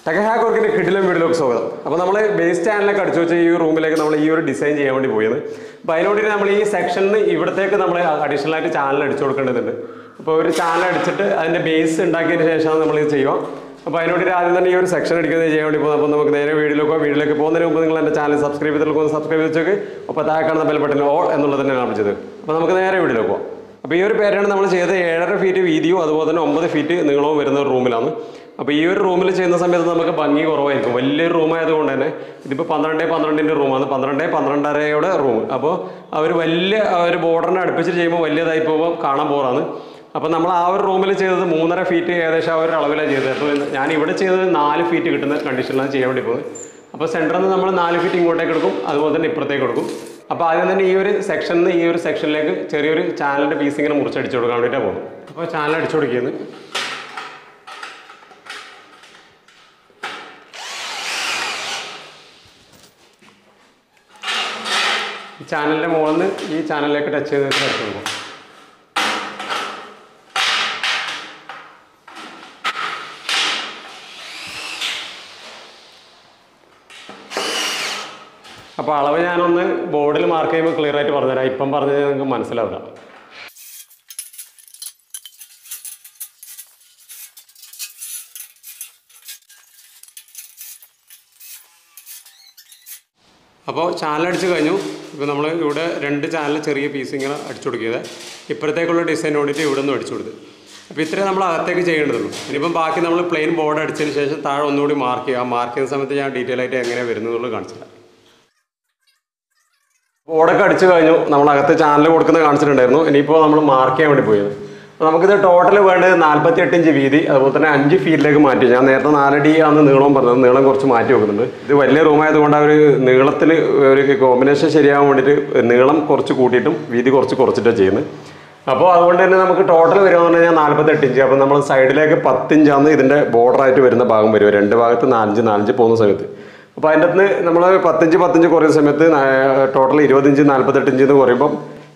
Techhackwork കിടിലം വീഡിയോയിലേക്ക് സ്വാഗതം. അപ്പോൾ നമ്മൾ ബേസ് ചാനലിലേക്ക് അടിച്ചു വെച്ച ഈ റൂമിലേക്ക് നമ്മൾ ഈ ഒരു ഡിസൈൻ ചെയ്യാൻ വേണ്ടി പോയത്. അപ്പോൾ അതിനോട് നമ്മൾ ഈ സെക്ഷനിൽ ഇവിടത്തേക്ക് നമ്മൾ അഡീഷണൽ ആയിട്ട് ചാനൽ അടിച്ചു കൊടുക്കേണ്ടതുണ്ട്. അപ്പോൾ ഒരു ചാനൽ അടിച്ചിട്ട് അതിന്റെ ബേസ് ഉണ്ടാക്കിയതിന് ശേഷമാണ് നമ്മൾ ഇത് ചെയ്യുക. അപ്പോൾ അതിനോട് ആദ്യം തന്നെ ഈ ഒരു സെക്ഷൻ അടിക്കുന്നത് ചെയ്യാൻ വേണ്ടി പോകുന്നത്. അപ്പോൾ നമുക്ക് നേരെ വീഡിയോയിലേക്ക് പോകുന്നതിന് മുമ്പ് നിങ്ങൾ എൻ്റെ ചാനൽ സബ്സ്ക്രൈബ് ചെയ്തിട്ട് സബ്സ്ക്രൈബ് ചെയ്തേക്ക്. അപ്പോൾ താഴെ കാണുന്ന ബെൽ ബട്ടൺ ഓൾ എന്നുള്ളത് തന്നെ കാണിച്ചത്. അപ്പോൾ നമുക്ക് നേരെ വീഡിയോയിലേക്ക് പോകാം. അപ്പോൾ ഈ ഒരു പേരാണ് നമ്മൾ ചെയ്തത് 7.5 ഫീറ്റ് വീതിയും അതുപോലെ തന്നെ 9 ഫീറ്റ് നീളവും വരുന്ന ഒരു റൂമിലാണ്. അപ്പോൾ ഈ ഒരു റൂമിൽ ചെയ്യുന്ന സമയത്ത് നമുക്ക് ഭംഗി കുറവായിരിക്കും. വലിയൊരു റൂമായതുകൊണ്ട് തന്നെ ഇതിപ്പോൾ 12x12 റൂമാണ്, 12x12.5 റൂം. അപ്പോൾ അവർ വലിയ ഒരു ബോർഡറിനെ അടുപ്പിച്ച് ചെയ്യുമ്പോൾ വലിയതായി പോകുമ്പോൾ കാണാൻ പോറാണ്. അപ്പോൾ നമ്മൾ ആ ഒരു റൂമിൽ ചെയ്തത് 3.5 ഫീറ്റ് ഏകദേശം ആ ഒരു അളവിലാണ് ചെയ്തത്. അപ്പോൾ ഞാൻ ഇവിടെ ചെയ്തത് 4 ഫീറ്റ് കിട്ടുന്ന കണ്ടീഷനിലാണ് ചെയ്യാൻ വേണ്ടി പോകുന്നത്. അപ്പോൾ സെൻറ്ററിൽ നിന്ന് നമ്മൾ 4 ഫീറ്റ് ഇങ്ങോട്ടേക്ക് എടുക്കും, അതുപോലെ തന്നെ ഇപ്പുറത്തേക്ക് എടുക്കും. അപ്പോൾ ആദ്യം തന്നെ ഈ ഒരു സെക്ഷനിൽ നിന്ന് ഈ ഒരു സെക്ഷനിലേക്ക് ചെറിയൊരു ചാനലിൻ്റെ പീസ് ഇങ്ങനെ മുറിച്ചടിച്ചു കൊടുക്കാൻ വേണ്ടിയിട്ടാണ് പോകുന്നത്. അപ്പോൾ ചാനൽ അടിച്ചു കൊടുക്കുന്നത് ഈ ചാനലിൻ്റെ മുകളിൽ നിന്ന് ഈ ചാനലിലേക്ക് ടച്ച് ചെയ്ത് അടിച്ചു കൊടുക്കും. അപ്പോൾ അളവ് ഞാനൊന്ന് ബോർഡിൽ മാർക്ക് ചെയ്യുമ്പോൾ ക്ലിയർ ആയിട്ട് പറഞ്ഞുതരാം. ഇപ്പം പറഞ്ഞത് നിങ്ങൾക്ക് മനസ്സിലാവില്ല. അപ്പോൾ ചാനൽ അടിച്ച് കഴിഞ്ഞു. ഇപ്പോൾ നമ്മൾ ഇവിടെ 2 ചാനൽ ചെറിയ പീസ് ഇങ്ങനെ അടിച്ചു കൊടുക്കിയത് ഇപ്പുറത്തേക്കുള്ള ഡിസൈൻ വേണ്ടിയിട്ട് ഇവിടെ നിന്ന് അടിച്ചു കൊടുത്ത്. അപ്പോൾ ഇത്രയും നമ്മൾ അകത്തേക്ക് ചെയ്യേണ്ടതുള്ളൂ. ഇനിയിപ്പം ബാക്കി നമ്മൾ പ്ലെയിൻ ബോർഡ് അടിച്ചതിന് ശേഷം താഴെ ഒന്നുകൂടി മാർക്ക് ചെയ്യുക. മാർക്ക് ചെയ്യുന്ന സമയത്ത് ഞാൻ ഡീറ്റെയിൽ ആയിട്ട് എങ്ങനെ വരുന്നുള്ളത് കാണിച്ചില്ല. ബോർഡൊക്കെ അടിച്ചു കഴിഞ്ഞു. നമ്മൾ അകത്ത് ചാനൽ കൊടുക്കുന്നത് കാണിച്ചിട്ടുണ്ടായിരുന്നു. ഇനിയിപ്പോൾ നമ്മൾ മാർക്ക് ചെയ്യാൻ വേണ്ടി പോയത്. അപ്പോൾ നമുക്കിത് ടോട്ടൽ വേണ്ടത് 48 ഇഞ്ച് വീതി, അതുപോലെ തന്നെ 5 ഫീറ്റിലേക്ക് മാറ്റി. ഞാൻ നേരത്തെ 4 അടി ആണ് നീളം പറഞ്ഞത്, നീളം കുറച്ച് മാറ്റി വെക്കുന്നുണ്ട്. ഇത് വലിയ റൂമായതുകൊണ്ട് ആ ഒരു നീളത്തിൽ ഒരു കോമ്പിനേഷൻ ശരിയാകാൻ വേണ്ടിയിട്ട് നീളം കുറച്ച് കൂട്ടിയിട്ടും വീതി കുറച്ച് കുറച്ചിട്ടാണ് ചെയ്യുന്നത്. അപ്പോൾ അതുകൊണ്ട് തന്നെ നമുക്ക് ടോട്ടൽ വരുമെന്ന് പറഞ്ഞാൽ 48 ഇഞ്ച്. അപ്പോൾ നമ്മൾ സൈഡിലേക്ക് 10 ഇഞ്ചാണ് ഇതിൻ്റെ ബോർഡറായിട്ട് വരുന്ന ഭാഗം വരും. 2 ഭാഗത്ത് 4 ഇഞ്ച് പോകുന്ന സമയത്ത്. അപ്പോൾ അതിൻ്റെ അകത്ത് നമ്മൾ 10 ഇഞ്ച് കുറയുന്ന സമയത്ത് ടോട്ടൽ 20 ഇഞ്ച് 48 ഇഞ്ച് എന്ന് പറയുമ്പം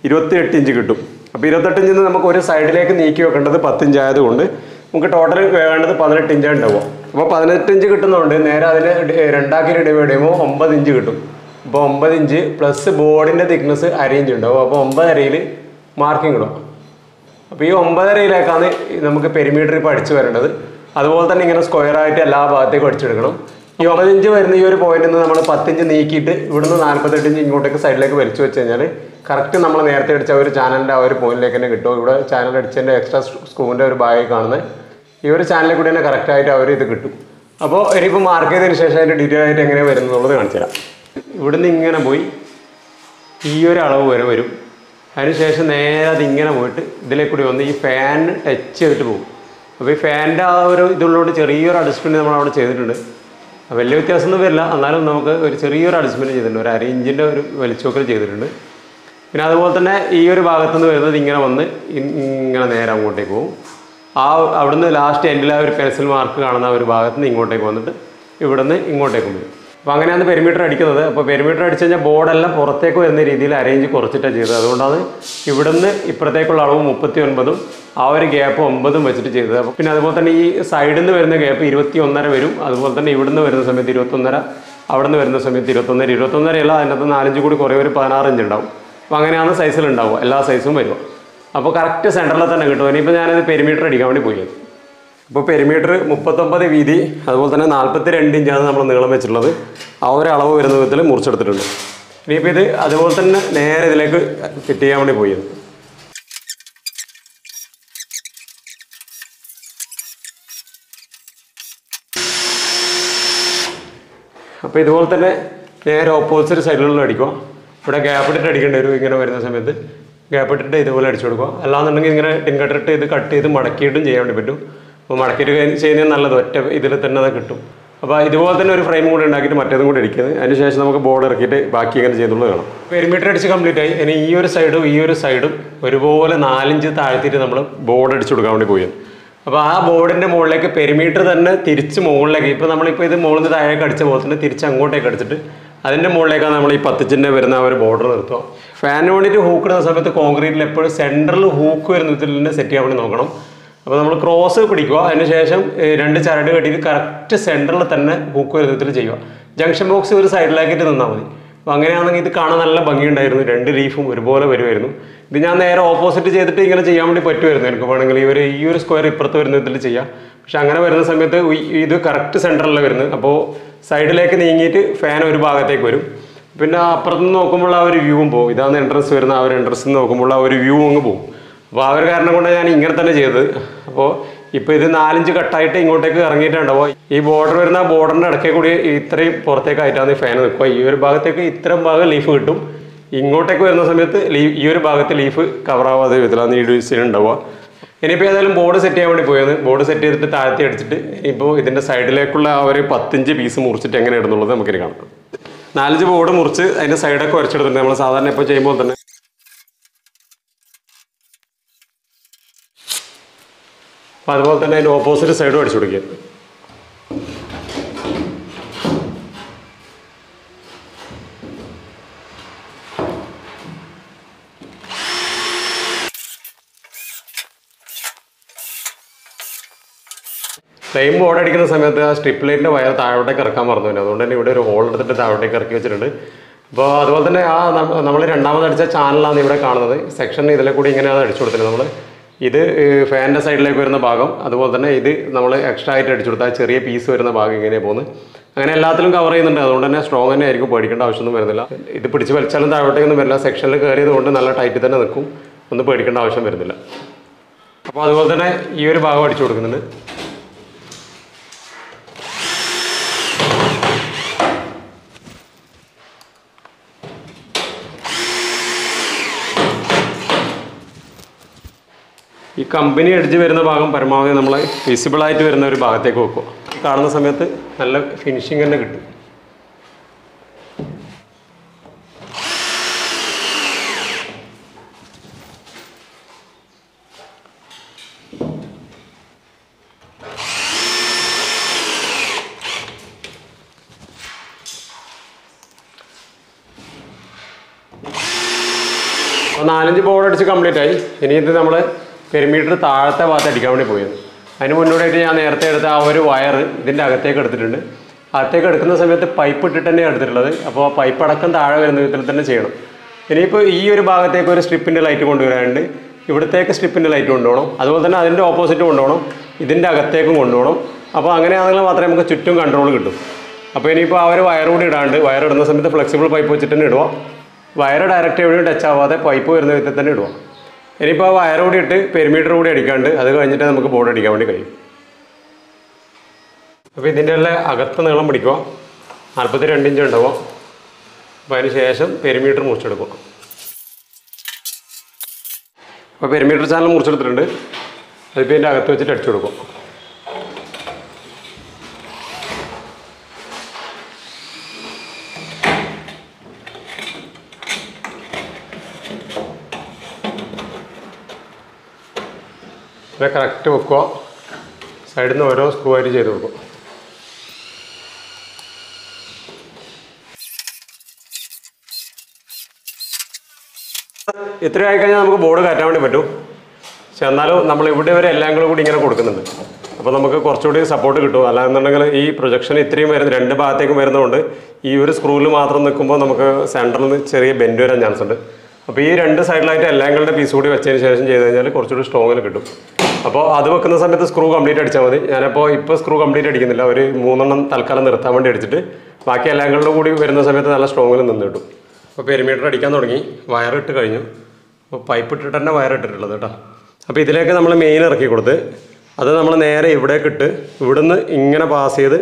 28 ഇഞ്ച് കിട്ടും. അപ്പോൾ 28 ഇഞ്ചിൽ നിന്ന് നമുക്ക് ഒരു സൈഡിലേക്ക് നീക്കി വെക്കേണ്ടത് 10 ഇഞ്ച് ആയതുകൊണ്ട് നമുക്ക് ടോട്ടൽ വേണ്ടത് 18 ഇഞ്ചാണ് ഉണ്ടാവുക. അപ്പോൾ 18 ഇഞ്ച് കിട്ടുന്നതുകൊണ്ട് നേരെ അതിനെ 2 ആക്കി ഡിവൈഡ് ചെയ്യുമ്പോൾ 9 ഇഞ്ച് കിട്ടും. അപ്പോൾ 9 ഇഞ്ച് പ്ലസ് ബോർഡിൻ്റെ തിക്നെസ് 1/2 ഇഞ്ച് ഉണ്ടാവും. അപ്പോൾ 9.5 മാർക്കിംഗ് ഇടും. അപ്പോൾ ഈ 9.5 നമുക്ക് പെരിമീറ്റർ ഇപ്പോൾ അടിച്ചു വരേണ്ടത്. അതുപോലെ തന്നെ ഇങ്ങനെ സ്ക്വയറായിട്ട് എല്ലാ ഭാഗത്തേക്കും അടിച്ചെടുക്കണം. ഈ 9 ഇഞ്ച് വരുന്ന ഈ ഒരു പോയിന്റിൽ നിന്ന് നമ്മൾ 10 ഇഞ്ച് നീക്കിയിട്ട് ഇവിടുന്ന് 48 ഇഞ്ച് ഇങ്ങോട്ടേക്ക് സൈഡിലേക്ക് വലിച്ചു വെച്ച് കഴിഞ്ഞാൽ കറക്റ്റ് നമ്മൾ നേരത്തെ അടിച്ച ഒരു ചാനലിൻ്റെ ആ ഒരു പോയിന്റിലേക്ക് തന്നെ കിട്ടും. ഇവിടെ ചാനൽ അടിച്ചതിൻ്റെ എക്സ്ട്രാ സ്ക്രൂവിൻ്റെ ഒരു ഭാഗമായി കാണുന്നത് ഈ ഒരു ചാനലിൽ കൂടി തന്നെ കറക്റ്റായിട്ട് ആ ഒരു ഇത് കിട്ടും. അപ്പോൾ ഇനിയിപ്പോൾ മാർക്ക് ചെയ്തതിന് ശേഷം അതിൻ്റെ ഡീറ്റെയിൽ ആയിട്ട് എങ്ങനെയാണ് വരുന്നുള്ളത് കാണിച്ചു തരാം. ഇവിടുന്ന് ഇങ്ങനെ പോയി ഈ ഒരു അളവ് വരെ വരും. അതിനുശേഷം നേരെ അതിങ്ങനെ പോയിട്ട് ഇതിലേക്ക് കൂടി വന്ന് ഈ ഫാൻ ടച്ച് ചെയ്തിട്ട് പോകും. അപ്പോൾ ഈ ഫാനിൻ്റെ ആ ഒരു ഇതുള്ളതുകൊണ്ട് ചെറിയൊരു അഡ്ജസ്റ്റ്മെൻറ്റ് നമ്മൾ അവിടെ ചെയ്തിട്ടുണ്ട്. വലിയ വ്യത്യാസമൊന്നും വരില്ല, എന്നാലും നമുക്ക് ഒരു ചെറിയൊരു അഡ്ജസ്റ്റ്മെൻറ്റ് ചെയ്തിട്ടുണ്ട്. ഒരു 1/2 ഇഞ്ചിൻ്റെ ഒരു വലിച്ചുവെക്കൽ ചെയ്തിട്ടുണ്ട്. പിന്നെ അതുപോലെ തന്നെ ഈ ഒരു ഭാഗത്തുനിന്ന് വരുന്നത് ഇങ്ങനെ വന്ന് ഇങ്ങനെ നേരെ അങ്ങോട്ടേക്ക് പോകും. അവിടുന്ന് ലാസ്റ്റ് എൻഡിൽ ആ ഒരു പെൻസിൽ മാർക്ക് കാണുന്ന ഒരു ഭാഗത്തുനിന്ന് ഇങ്ങോട്ടേക്ക് വന്നിട്ട് ഇവിടുന്ന് ഇങ്ങോട്ടേക്ക് വരും. അപ്പോൾ അങ്ങനെയാണ് പെരിമീറ്റർ അടിക്കുന്നത്. അപ്പോൾ പെരിമീറ്റർ അടിച്ചു കഴിഞ്ഞാൽ ബോർഡെല്ലാം പുറത്തേക്ക് വരുന്ന രീതിയിൽ അറേഞ്ച് കുറച്ചിട്ടാണ് ചെയ്തത്. അതുകൊണ്ടാണ് ഇവിടുന്ന് ഇപ്പുറത്തേക്കുള്ള അളവ് 39ഉം ആ ഒരു ഗ്യാപ്പ് 9ഉം വെച്ചിട്ട് ചെയ്തത്. അപ്പോൾ പിന്നെ അതുപോലെ തന്നെ ഈ സൈഡിൽ നിന്ന് വരുന്ന ഗ്യാപ്പ് 21.5 വരും. അതുപോലെ തന്നെ ഇവിടുന്ന് വരുന്ന സമയത്ത് 21.5, അവിടെ നിന്ന് വരുന്ന സമയത്ത് 21.5 അല്ല, അതിനകത്ത് 4 ഇഞ്ച് കൂടി കുറേ ഒരു 16 ഇഞ്ച് ഉണ്ടാവും. അപ്പോൾ അങ്ങനെയാണ് സൈസിലുണ്ടാവുക, എല്ലാ സൈസും വരും. അപ്പോൾ കറക്റ്റ് സെൻറ്ററിൽ തന്നെ കിട്ടും. ഇനിയിപ്പോൾ ഞാനത് പെരിമീറ്റർ അടിക്കാൻ വേണ്ടി പോയത്. അപ്പോൾ പെരിമീറ്റർ 39 വീതി, അതുപോലെ തന്നെ 42 ഇഞ്ചാണ് നമ്മൾ നീളം വെച്ചിട്ടുള്ളത്. ആ ഒരു അളവ് വരുന്ന വിധത്തിൽ മുറിച്ചെടുത്തിട്ടുണ്ട്. ഇനിയിപ്പോൾ ഇത് അതുപോലെ തന്നെ നേരെ ഇതിലേക്ക് ഫിറ്റ് ചെയ്യാൻ വേണ്ടി പോയത്. അപ്പോൾ ഇതുപോലെ തന്നെ നേരെ ഓപ്പോസിറ്റ് സൈഡിലുള്ള അടിക്കുക. ഇവിടെ ഗ്യാപ്പ് ഇട്ടിട്ട് അടിക്കേണ്ടി വരും. ഇങ്ങനെ വരുന്ന സമയത്ത് ഗ്യാപ്പ് ഇട്ടിട്ട് ഇതുപോലെ അടിച്ചു കൊടുക്കുക. അല്ലാന്നുണ്ടെങ്കിൽ ഇങ്ങനെ ടിങ്കട്ടിട്ട് ഇത് കട്ട് ചെയ്ത് മടക്കിയിട്ടും ചെയ്യാൻ വേണ്ടി പറ്റും. അപ്പോൾ മടക്കിയിട്ട് ചെയ്യുന്നത് നല്ലത്, ഒറ്റ ഇതിൽ തന്നെ അത് കിട്ടും. അപ്പോൾ ഇതുപോലെ തന്നെ ഒരു ഫ്രെയിം കൂടി ഉണ്ടാക്കിയിട്ട് മറ്റേതും കൂടി അടിക്കുന്നത്. അതിന് ശേഷം നമുക്ക് ബോർഡ് ഇറക്കിയിട്ട് ബാക്കി ഇങ്ങനെ ചെയ്തുള്ളത് കാണാം. പെരിമീറ്റർ അടിച്ച് കംപ്ലീറ്റ് ആയി. ഇനി ഈ ഒരു സൈഡും ഒരുപോലെ 4 ഇഞ്ച് താഴ്ത്തിയിട്ട് നമ്മൾ ബോർഡ് അടിച്ചു കൊടുക്കാൻ വേണ്ടി പോയി. അപ്പോൾ ആ ബോർഡിൻ്റെ മുകളിലേക്ക് പെരിമീറ്റർ തന്നെ തിരിച്ച് മുകളിലേക്ക്, ഇപ്പോൾ നമ്മളിപ്പോൾ ഇത് മുകളിൽ നിന്ന് താഴേക്ക് അടിച്ച പോലെ തന്നെ തിരിച്ച് അങ്ങോട്ടേക്ക് അടിച്ചിട്ട് അതിൻ്റെ മുകളിലേക്കാണ് നമ്മൾ ഈ 10 ഇഞ്ചിൻ്റെ വരുന്ന ആ ഒരു ബോർഡർ നിർത്തുക. ഫാനിന് വേണ്ടിയിട്ട് ഹൂക്ക് ഇടുന്ന സമയത്ത് കോൺക്രീറ്റിൽ എപ്പോഴും സെൻറ്ററിൽ ഹൂക്ക് വരുന്ന വിധത്തിൽ തന്നെ സെറ്റ് ചെയ്യാൻ വേണ്ടി നോക്കണം. അപ്പോൾ നമ്മൾ ക്രോസ് പിടിക്കുക, അതിന് ശേഷം 2 ചരട് കെട്ടിയിട്ട് കറക്റ്റ് സെൻറ്ററിൽ തന്നെ ഹൂക്ക് വിധത്തിൽ ചെയ്യുക. ജംഗ്ഷൻ ബോക്സ് ഒരു സൈഡിലാക്കിയിട്ട് നിന്നാൽ മതി. അപ്പോൾ അങ്ങനെയാണെങ്കിൽ ഇത് കാണാൻ നല്ല ഭംഗിയുണ്ടായിരുന്നു. 2 ലീഫും ഒരുപോലെ വരുമായിരുന്നു. ഇത് ഞാൻ നേരെ ഓപ്പോസിറ്റ് ചെയ്തിട്ട് ഇങ്ങനെ ചെയ്യാൻ വേണ്ടി പറ്റുമായിരുന്നു. എനിക്ക് വേണമെങ്കിൽ ഈ ഒരു സ്ക്വയർ ഇപ്പുറത്ത് വരുന്ന വിധത്തിൽ ചെയ്യാം. പക്ഷെ അങ്ങനെ വരുന്ന സമയത്ത് ഇത് കറക്റ്റ് സെൻറ്ററിലാണ് വരുന്നത്. അപ്പോൾ സൈഡിലേക്ക് നീങ്ങിയിട്ട് ഫാൻ ഒരു ഭാഗത്തേക്ക് വരും. പിന്നെ അപ്പുറത്ത് നിന്ന് നോക്കുമ്പോൾ ആ ഒരു വ്യൂവും പോകും. ഇതാണ് എൻട്രൻസ് വരുന്ന, ആ ഒരു എൻട്രൻസ് നോക്കുമ്പോൾ ആ ഒരു വ്യൂ അങ്ങ് പോകും. അപ്പോൾ ആ ഒരു കാരണം കൊണ്ട് ഞാൻ ഇങ്ങനെ തന്നെ ചെയ്തത്. അപ്പോൾ ഇപ്പോൾ ഇത് 4-5 കട്ടായിട്ട് ഇങ്ങോട്ടേക്ക് ഇറങ്ങിയിട്ടുണ്ടാവും. ഈ ബോർഡർ വരുന്ന ബോർഡറിൻ്റെ ഇടയ്ക്ക് കൂടി ഇത്രയും പുറത്തേക്കായിട്ടാണ് ഈ ഫാൻ നിൽക്കുക. ഈ ഒരു ഭാഗത്തേക്ക് ഇത്രയും ഭാഗം ലീഫ് കിട്ടും. ഇങ്ങോട്ടേക്ക് വരുന്ന സമയത്ത് ഈ ഒരു ഭാഗത്ത് ലീഫ് കവറാവാതെ വിധത്തിലാണ് ഈ ഡിസൈൻ ഉണ്ടാവുക. ഇനിയിപ്പോൾ ഏതായാലും ബോർഡ് സെറ്റ് ചെയ്യാൻ വേണ്ടി പോയത്. ബോർഡ് സെറ്റ് ചെയ്തിട്ട് താഴ്ത്തി അടിച്ചിട്ട് ഇനിയിപ്പോൾ ഇതിൻ്റെ സൈഡിലേക്കുള്ള ആ ഒരു 10 പീസ് മുറിച്ചിട്ട് എങ്ങനെ ഇടുന്നുള്ളത് നമുക്കിനി കാണാം. 4 ബോർഡ് മുറിച്ച് അതിൻ്റെ സൈഡൊക്കെ വരച്ചെടുത്തിട്ടുണ്ട്. നമ്മൾ സാധാരണ ഇപ്പോൾ ചെയ്യുമ്പോൾ തന്നെ. അപ്പോൾ അതുപോലെ തന്നെ അതിൻ്റെ ഓപ്പോസിറ്റ് സൈഡും അടിച്ചു കൊടുക്കുക. ഫ്ലെയിം ബോർഡ് അടിക്കുന്ന സമയത്ത് ആ സ്ട്രിപ്പ് ലൈറ്റിൻ്റെ വയർ താഴോട്ടേക്ക് ഇറക്കാൻ മറന്നു. അതുകൊണ്ട് തന്നെ ഇവിടെ ഒരു ഹോൾ എടുത്തിട്ട് താഴോട്ടേക്ക് ഇറക്കി വെച്ചിട്ടുണ്ട്. അപ്പോൾ അതുപോലെ തന്നെ ആ നമ്മൾ രണ്ടാമത് അടിച്ച ചാനലാണ് ഇവിടെ കാണുന്നത്. സെക്ഷൻ ഇതിലെ കൂടി ഇങ്ങനെയാണ് അടിച്ചു കൊടുത്തത്. നമ്മൾ ഇത് ഫാനിൻ്റെ സൈഡിലേക്ക് വരുന്ന ഭാഗം, അതുപോലെ തന്നെ ഇത് നമ്മൾ എക്സ്ട്രാ ആയിട്ട് അടിച്ചു കൊടുത്താൽ ചെറിയ പീസ് വരുന്ന ഭാഗം ഇങ്ങനെ പോകുന്നത്. അങ്ങനെ എല്ലാത്തിലും കവർ ചെയ്യുന്നുണ്ട്. അതുകൊണ്ട് തന്നെ സ്ട്രോങ് തന്നെ ആയിരിക്കും, പേടിക്കേണ്ട ആവശ്യമൊന്നും വരുന്നില്ല. ഇത് പിടിച്ച് വലിച്ചാലും താഴോട്ടേക്കൊന്നും വരില്ല. സെക്ഷനിൽ കയറിയത് കൊണ്ട് നല്ല ടൈറ്റ് തന്നെ നിൽക്കും, ഒന്നും പേടിക്കേണ്ട ആവശ്യം വരുന്നില്ല. അപ്പോൾ അതുപോലെ തന്നെ ഈ ഒരു ഭാഗം അടിച്ചു കൊടുക്കുന്നുണ്ട്. ഈ കമ്പനി എഡ്ജ് വരുന്ന ഭാഗം പരമാവധി നമ്മൾ വിസിബിളായിട്ട് വരുന്ന ഒരു ഭാഗത്തേക്ക് വെക്കുക. കാണുന്ന സമയത്ത് നല്ല ഫിനിഷിങ് തന്നെ കിട്ടും. അപ്പോൾ 4-5 ബോർഡ് അടിച്ച് കംപ്ലീറ്റ് ആയി. ഇനി ഇത് നമ്മൾ പെരിമീറ്റർ താഴത്തെ ഭാഗത്ത് അടിക്കാൻ വേണ്ടി പോയത്. അതിന് മുന്നോടിയായിട്ട് ഞാൻ നേരത്തെ എടുത്ത ആ ഒരു വയർ ഇതിൻ്റെ അകത്തേക്ക് എടുത്തിട്ടുണ്ട്. അകത്തേക്ക് എടുക്കുന്ന സമയത്ത് പൈപ്പ് ഇട്ടിട്ട് തന്നെയാണ് എടുത്തിട്ടുള്ളത്. അപ്പോൾ ആ പൈപ്പ് അടക്കം താഴെ വരുന്ന വിധത്തിൽ തന്നെ ചെയ്യണം. ഇനിയിപ്പോൾ ഈ ഒരു ഭാഗത്തേക്ക് ഒരു സ്ട്രിപ്പിൻ്റെ ലൈറ്റ് കൊണ്ടുവരാനുണ്ട്. ഇവിടത്തേക്ക് സ്ട്രിപ്പിൻ്റെ ലൈറ്റ് കൊണ്ടുപോകണം. അതുപോലെ തന്നെ അതിൻ്റെ ഓപ്പോസിറ്റ് കൊണ്ടുപോകണം. ഇതിൻ്റെ അകത്തേക്കും കൊണ്ടുപോകണം. അപ്പോൾ അങ്ങനെയാണെങ്കിൽ മാത്രമേ നമുക്ക് ചുറ്റും കൺട്രോൾ കിട്ടും. അപ്പോൾ ഇനിയിപ്പോൾ ആ ഒരു വയർ കൂടി ഇടാണ്ട്, വയർ ഇടുന്ന സമയത്ത് ഫ്ലെക്സിബിൾ പൈപ്പ് വെച്ചിട്ട് തന്നെ ഇടുക. വയർ ഡയറക്റ്റ് എവിടെയും ടച്ച് ആവാതെ പൈപ്പ് വരുന്ന വിധത്തിൽ തന്നെ ഇടുക. ഇനിയിപ്പോൾ ആ വയർ കൂടി ഇട്ട് പെരിമീറ്റർ കൂടി അടിക്കാണ്ട്, അത് കഴിഞ്ഞിട്ട് നമുക്ക് ബോർഡ് അടിക്കാൻ വേണ്ടി കഴിയും. അപ്പോൾ ഇതിൻ്റെ എല്ലാം അകത്ത് നീളം പിടിക്കുക. 42 ഇഞ്ച് ഉണ്ടാവുക. അപ്പോൾ അതിന് ശേഷം പെരിമീറ്റർ മുറിച്ചെടുക്കുക. അപ്പോൾ പെരിമീറ്റർ ചാനൽ മുറിച്ചെടുത്തിട്ടുണ്ട്. അതിപ്പോൾ ഇതിൻ്റെ അകത്ത് വെച്ചിട്ട് അടിച്ചു കൊടുക്കും. ഇത് കറക്റ്റ് വെക്കുക. സൈഡിൽ നിന്ന് ഓരോ സ്ക്രൂ ആയിട്ട് ചെയ്ത് വെക്കുക. ഇത്രയായി കഴിഞ്ഞാൽ നമുക്ക് ബോർഡ് കയറ്റാൻ വേണ്ടി പറ്റും. പക്ഷെ എന്നാലും നമ്മൾ ഇവിടെ വരെ എല്ലാം കൂടി ഇങ്ങനെ കൊടുക്കുന്നുണ്ട്. അപ്പോൾ നമുക്ക് കുറച്ചുകൂടി സപ്പോർട്ട് കിട്ടും. അല്ലാന്നുണ്ടെങ്കിൽ ഈ പ്രൊജക്ഷൻ ഇത്രയും വരുന്ന 2 ഭാഗത്തേക്കും വരുന്നതുകൊണ്ട് ഈ ഒരു സ്ക്രൂവിൽ മാത്രം നിൽക്കുമ്പോൾ നമുക്ക് സെൻറ്ററിൽ നിന്ന് ചെറിയ ബെൻഡ് വരാൻ ചാൻസ് ഉണ്ട്. അപ്പോൾ ഈ 2 സൈഡിലായിട്ട് എല്ലാങ്ങളുടെ പീസ് കൂടി വെച്ചതിന് ശേഷം ചെയ്ത് കഴിഞ്ഞാൽ കുറച്ചുകൂടി സ്ട്രോങ്ങിൽ കിട്ടും. അപ്പോൾ അത് വെക്കുന്ന സമയത്ത് സ്ക്രൂ കംപ്ലീറ്റ് അടിച്ചാൽ മതി. ഇപ്പോൾ സ്ക്രൂ കംപ്ലീറ്റ് അടിക്കുന്നില്ല. ഒരു 3 തൽക്കാലം നിർത്താൻ വേണ്ടി അടിച്ചിട്ട് ബാക്കി എല്ലാങ്ങളുടെ കൂടി വരുന്ന സമയത്ത് നല്ല സ്ട്രോങ്ങിൽ നിന്ന് കിട്ടും. അപ്പോൾ പെരിമീറ്റർ അടിക്കാൻ തുടങ്ങി. വയർ ഇട്ട് കഴിഞ്ഞു. അപ്പോൾ പൈപ്പ് ഇട്ടിട്ട് തന്നെ വയർ ഇട്ടിട്ടുള്ളത് കേട്ടോ. അപ്പോൾ ഇതിലേക്ക് നമ്മൾ മെയിൻ ഇറക്കി കൊടുത്ത് അത് നമ്മൾ നേരെ ഇവിടേക്ക് ഇട്ട് ഇവിടുന്ന് ഇങ്ങനെ പാസ് ചെയ്ത്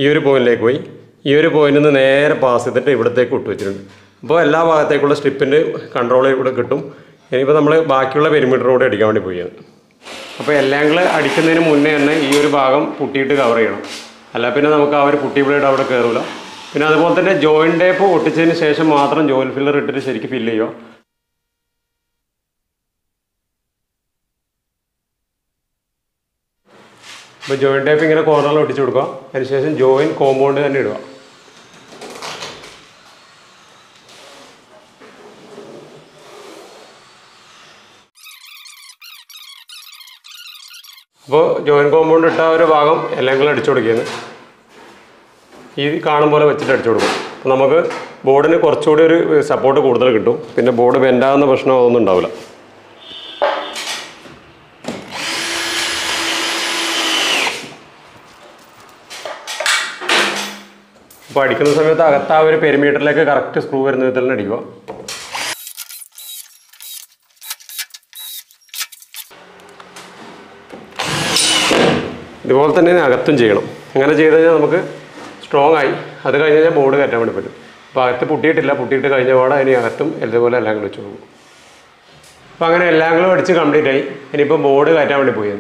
ഈ ഒരു പോയിന്റിലേക്ക് പോയി. ഈ ഒരു പോയിന്റിൽ നിന്ന് നേരെ പാസ് ചെയ്തിട്ട് ഇവിടത്തേക്ക് ഇട്ട് വെച്ചിട്ടുണ്ട്. അപ്പോൾ എല്ലാ ഭാഗത്തേക്കുള്ള സ്ട്രിപ്പിൻ്റെ കൺട്രോൾ ഇവിടെ കിട്ടും. ഇനിയിപ്പോൾ നമ്മൾ ബാക്കിയുള്ള പെരിമീറ്റർ കൂടെ അടിക്കാൻ വേണ്ടി പോയാണ്. അപ്പോൾ എല്ലാം അടിക്കുന്നതിന് മുന്നേ തന്നെ ഈ ഒരു ഭാഗം പുട്ടിയിട്ട് കവർ ചെയ്യണം. അല്ല പിന്നെ നമുക്ക് ആ ഒരു പുട്ടി ബ്ലേഡ് അവിടെ കയറില്ല. പിന്നെ അതുപോലെ തന്നെ ജോയിൻറ്റ് ടേപ്പ് ഒട്ടിച്ചതിന് ശേഷം മാത്രം ജോയിൻ ഫില്ലർ ഇട്ടിട്ട് ശരിക്കും ഫില്ല് ചെയ്യുക. അപ്പോൾ ജോയിൻറ്റ് ടേപ്പ് ഇങ്ങനെ കോർണറിൽ ഒട്ടിച്ച് കൊടുക്കുക. അതിനുശേഷം ജോയിൻ കോമ്പൗണ്ട് തന്നെ ഇടുക. അപ്പോൾ ജോയിൻറ്റ് കോമ്പൗണ്ട് ഇട്ട ഒരു ഭാഗം എല്ലാം കൂടെ അടിച്ചു കൊടുക്കുകയാണ്. ഈ കാണും പോലെ വെച്ചിട്ട് അടിച്ചു കൊടുക്കും. അപ്പോൾ നമുക്ക് ബോർഡിന് കുറച്ചുകൂടി ഒരു സപ്പോർട്ട് കൂടുതൽ കിട്ടും. പിന്നെ ബോർഡ് ബെൻഡാകുന്ന പ്രശ്നം ഒന്നും ഉണ്ടാവില്ല. അപ്പോൾ അടിക്കുന്ന സമയത്ത് അകത്ത് ആ ഒരു പെരിമീറ്ററിലേക്ക് കറക്റ്റ് സ്ക്രൂ വരുന്ന വിധത്തിൽ തന്നെ അടിക്കുക. ഇതുപോലെ തന്നെ അകത്തും ചെയ്യണം. അങ്ങനെ ചെയ്ത് കഴിഞ്ഞാൽ നമുക്ക് സ്ട്രോങ് ആയി. അത് കഴിഞ്ഞ് കഴിഞ്ഞാൽ ബോർഡ് കയറ്റാൻ വേണ്ടി പറ്റും. അപ്പോൾ അകത്ത് പൊട്ടിയിട്ടില്ല, പൊട്ടിയിട്ട് കഴിഞ്ഞ പാടെ ഇനി അകത്തും ഇതുപോലെ എല്ലാം കൂടെ വെച്ച് പോകും. അപ്പോൾ അങ്ങനെ എല്ലാം കൂടെ അടിച്ച് കംപ്ലീറ്റ് ആയി. ഇനിയിപ്പോൾ ബോർഡ് കയറ്റാൻ വേണ്ടി പോയി.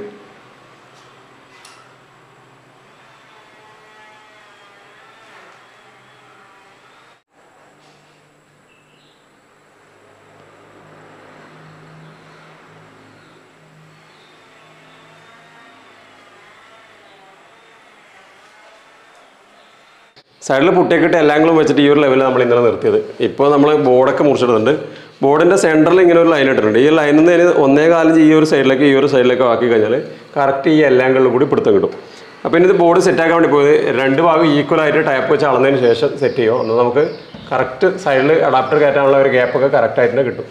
സൈഡിൽ പുട്ടിയൊക്കെ ഇട്ട് എല്ലാം കൂടെ വെച്ചിട്ട് ഈ ഒരു ലെവലിൽ നമ്മൾ ഇന്നലെ നിർത്തിയത്. ഇപ്പോൾ നമ്മൾ ബോർഡൊക്കെ മുറിച്ചിടുന്നുണ്ട്. ബോർഡിൻ്റെ സെൻറ്ററിൽ ഇങ്ങനെ ഒരു ലൈൻ ഇട്ടിട്ടുണ്ട്. ഈ ലൈനിൽ നിന്ന് 1.25 ഇഞ്ച് ഈ ഒരു സൈഡിലേക്ക് ആക്കി കഴിഞ്ഞാൽ കറക്റ്റ് ഈ എല്ലാ ആംഗിളിലും കൂടി പിടുത്തം കിട്ടും. അപ്പോൾ ഇനി ഇത് ബോർഡ് സെറ്റാക്കാൻ വേണ്ടി പോയത് രണ്ട് ഭാഗം ഈക്വലായിട്ട് ടൈപ്പ് വെച്ച് അളന്നതിന് ശേഷം സെറ്റ് ചെയ്യുമോ എന്നാൽ നമുക്ക് കറക്റ്റ് സൈഡിൽ അഡാപ്റ്റർ കയറ്റാനുള്ള ഒരു ഗ്യാപ്പൊക്കെ കറക്റ്റായിട്ട് തന്നെ കിട്ടും.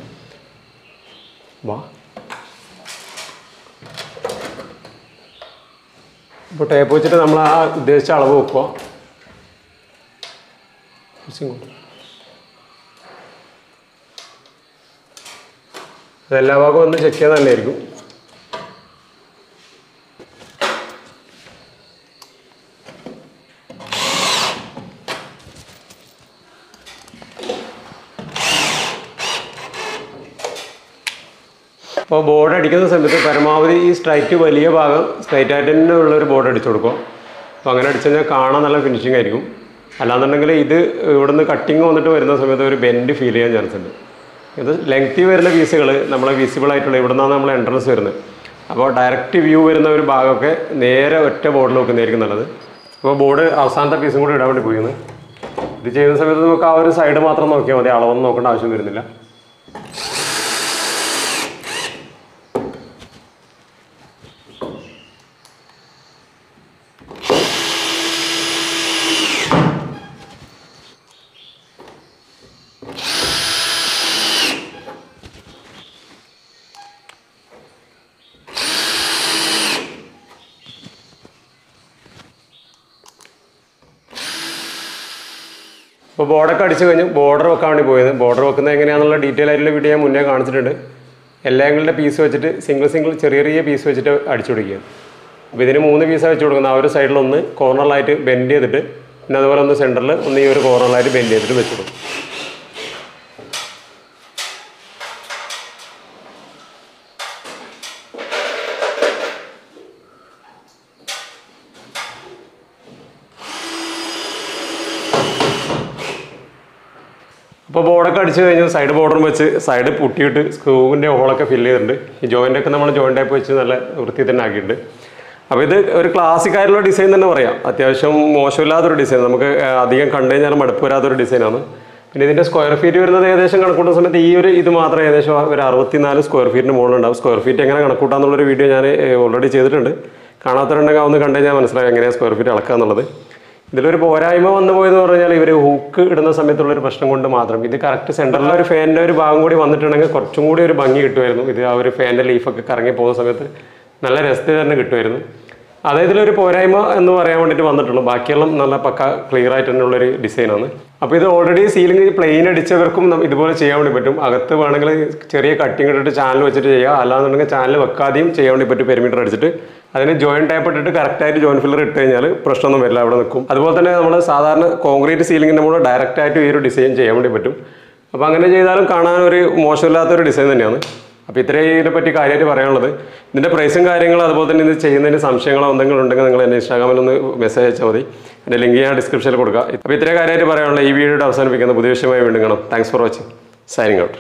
വാ ഇപ്പോൾ ടേപ്പ് വെച്ചിട്ട് നമ്മൾ ആ ഉദ്ദേശിച്ച അളവ് വെക്കുക. അതെല്ലാ ഭാഗവും ഒന്ന് ചെക്ക് ചെയ്യാൻ നല്ലതായിരിക്കും. അപ്പോൾ ബോർഡ് അടിക്കുന്ന സമയത്ത് പരമാവധി ഈ സ്ട്രൈറ്റ് വലിയ ഭാഗം സ്ട്രൈറ്റ് ആയിട്ട് തന്നെ ഉള്ളൊരു ബോർഡ് അടിച്ചു കൊടുക്കുക. അപ്പോൾ അങ്ങനെ അടിച്ചു കഴിഞ്ഞാൽ കാണാൻ നല്ല ഫിനിഷിംഗ് ആയിരിക്കും. അല്ലാന്നുണ്ടെങ്കിൽ ഇത് ഇവിടുന്ന് കട്ടിങ് വന്നിട്ട് വരുന്ന സമയത്ത് ഒരു ബെൻഡ് ഫീൽ ചെയ്യാൻ ചാൻസ് ഉണ്ട്. ഇത് ലെങ്തി വരുന്ന പീസുകൾ നമ്മളെ വിസിബിൾ ആയിട്ടുള്ള ഇവിടെ നിന്നാണ് നമ്മൾ എൻട്രൻസ് വരുന്നത്. അപ്പോൾ ഡയറക്റ്റ് വ്യൂ വരുന്ന ഒരു ഭാഗമൊക്കെ നേരെ ഒറ്റ ബോർഡിൽ വെക്കുന്നതായിരിക്കും നല്ലത്. അപ്പോൾ ബോർഡ് അവസാനത്തെ പീസും കൂടി ഇടാൻ വേണ്ടി പോയിരുന്നു. ഇത് ചെയ്യുന്ന സമയത്ത് നമുക്ക് ആ ഒരു സൈഡ് മാത്രം നോക്കിയാൽ മതി, അളവൊന്നും നോക്കേണ്ട ആവശ്യം വരുന്നില്ല. അപ്പോൾ ബോർഡൊക്കെ അടിച്ച് കഴിഞ്ഞ് ബോർഡർ വെക്കാൻ വേണ്ടി പോയത്. ബോർഡർ വെക്കുന്നത് എങ്ങനെയാണെന്നുള്ള ഡീറ്റെയിൽ ആയിട്ടുള്ള വീഡിയോ ഞാൻ മുന്നേ കാണിച്ചിട്ടുണ്ട്. എല്ലാ ആംഗിളിൻ്റെ പീസ് വെച്ചിട്ട് സിംഗിൾ ചെറിയ പീസ് വെച്ചിട്ട് അടിച്ചു പിടിക്കുക. അപ്പോൾ ഇതിന് 3 പീസാണ് വെച്ച് കൊടുക്കുന്നത്. ആ ഒരു സൈഡിൽ ഒന്ന് കോർണറിലായിട്ട് ബെൻഡ് ചെയ്തിട്ട് പിന്നെ അതുപോലെ ഒന്ന് സെൻറ്ററിൽ ഒന്ന് ഈ ഒരു കോർണറിലായിട്ട് ബെൻഡ് ചെയ്തിട്ട് വെച്ച് കൊടുക്കും. അപ്പോൾ ബോർഡൊക്കെ അടിച്ച് കഴിഞ്ഞ് സൈഡ് ബോർഡറും വെച്ച് സൈഡ് പൊട്ടിയിട്ട് സ്ക്രൂവിൻ്റെ ഹോളൊക്കെ ഫില്ല് ചെയ്തിട്ടുണ്ട്. ഈ ജോയിൻ്റൊക്കെ നമ്മൾ ജോയിൻ്റ് ടൈപ്പ് വെച്ച് നല്ല വൃത്തി തന്നെ ആക്കിയിട്ടുണ്ട്. അപ്പോൾ ഇത് ഒരു ക്ലാസിക് ആയിട്ടുള്ള ഡിസൈൻ തന്നെ പറയാം. അത്യാവശ്യം മോശമില്ലാത്തൊരു ഡിസൈൻ, നമുക്ക് അധികം കണ്ടു കഴിഞ്ഞാൽ മടുപ്പ് വരാത്തൊരു ഡിസൈനാണ്. പിന്നെ ഇതിൻ്റെ സ്ക്വയർ ഫീറ്റ് വരുന്നത് ഏകദേശം കണക്കൂട്ടുന്ന സമയത്ത് ഈ ഒരു ഇത് മാത്രം ഏകദേശം ഒരു 64 സ്ക്വയർ ഫീറ്റിന് മുകളിലുണ്ടാവും. സ്ക്വയർ ഫീറ്റ് എങ്ങനെ കണക്കൂട്ടാന്നുള്ളൊരു വീഡിയോ ഞാൻ ഓൾറെഡി ചെയ്തിട്ടുണ്ട്. കാണാത്തവരുണ്ടെങ്കിൽ ഒന്ന് കണ്ടു കഴിഞ്ഞാൽ മനസ്സിലാവും എങ്ങനെയാണ് സ്ക്വയർ ഫീറ്റ് അളക്കുക എന്നുള്ളത്. ഇതിലൊരു പോരായ്മ വന്നു പോയെന്ന് പറഞ്ഞാൽ ഇവർ ഹൂക്ക് ഇടുന്ന സമയത്തുള്ളൊരു പ്രശ്നം കൊണ്ട് മാത്രം. ഇത് കറക്റ്റ് സെൻറ്ററിൽ ഒരു ഫാനിൻ്റെ ഒരു ഭാഗം കൂടി വന്നിട്ടുണ്ടെങ്കിൽ കുറച്ചും കൂടി ഒരു ഭംഗി കിട്ടുമായിരുന്നു. ഇത് ആ ഒരു ഫാനിൻ്റെ ലീഫൊക്കെ കറങ്ങി പോകുന്ന സമയത്ത് നല്ല രസത്തിൽ തന്നെ കിട്ടുമായിരുന്നു. അതായത് ഇതിലൊരു പോരായ്മ എന്ന് പറയാൻ വേണ്ടിയിട്ട് വന്നിട്ടുള്ളൂ. ബാക്കിയെല്ലാം നല്ല പക്ക ക്ലിയർ ആയിട്ട് തന്നെയുള്ളൊരു ഡിസൈനാണ്. അപ്പോൾ ഇത് ഓൾറെഡി സീലിംഗ് പ്ലെയിൻ അടിച്ചവർക്കും ഇതുപോലെ ചെയ്യാൻ വേണ്ടി പറ്റും. അകത്ത് വേണമെങ്കിൽ ചെറിയ കട്ടിങ് ഇട്ടിട്ട് ചാനൽ വെച്ചിട്ട് ചെയ്യുക. അല്ലാന്നുണ്ടെങ്കിൽ ചാനൽ വെക്കാതെയും ചെയ്യാൻ വേണ്ടി പറ്റും. പെരിമീറ്റർ അടിച്ചിട്ട് അതിന് ജോയിൻറ്റ് ടൈപ്പ് ഇട്ടിട്ട് കറക്റ്റായിട്ട് ജോയിൻറ്റ് ഫില്ലർ ഇട്ട് കഴിഞ്ഞാൽ പ്രശ്നമൊന്നും വരില്ല, അവിടെ നിൽക്കും. അതുപോലെ തന്നെ നമ്മൾ സാധാരണ കോൺക്രീറ്റ് സീലിംഗിന് നമ്മൾ ഡയറക്റ്റായിട്ട് ഈ ഒരു ഡിസൈൻ ചെയ്യാൻ വേണ്ടി പറ്റും. അപ്പോൾ അങ്ങനെ ചെയ്താലും കാണാൻ ഒരു മോശമില്ലാത്തൊരു ഡിസൈൻ തന്നെയാണ്. അപ്പോൾ ഇത്രയും ഇതിനെപ്പറ്റി കാര്യമായിട്ട് പറയാനുള്ളത്. ഇതിൻ്റെ പ്രൈസും കാര്യങ്ങളും അതുപോലെ തന്നെ ഇത് ചെയ്യുന്നതിന് സംശയങ്ങളോ എന്തെങ്കിലും ഉണ്ടെങ്കിൽ നിങ്ങൾ എൻ്റെ ഇൻസ്റ്റാഗ്രാമിൽ ഒന്ന് മെസ്സേജ് അയച്ചാൽ മതി. എൻ്റെ ലിങ്ക് ഞാൻ ഡിസ്ക്രിപ്ഷനിൽ കൊടുക്കുക. അപ്പോൾ ഇത്രയും കാര്യമായിട്ട് പറയാനുള്ളത്. ഈ വീഡിയോയുടെ അവസാനിപ്പിക്കുന്ന പുതിയ വിഷയമായി വീണ്ടും കാണാം. Thanks for watching. Signing out.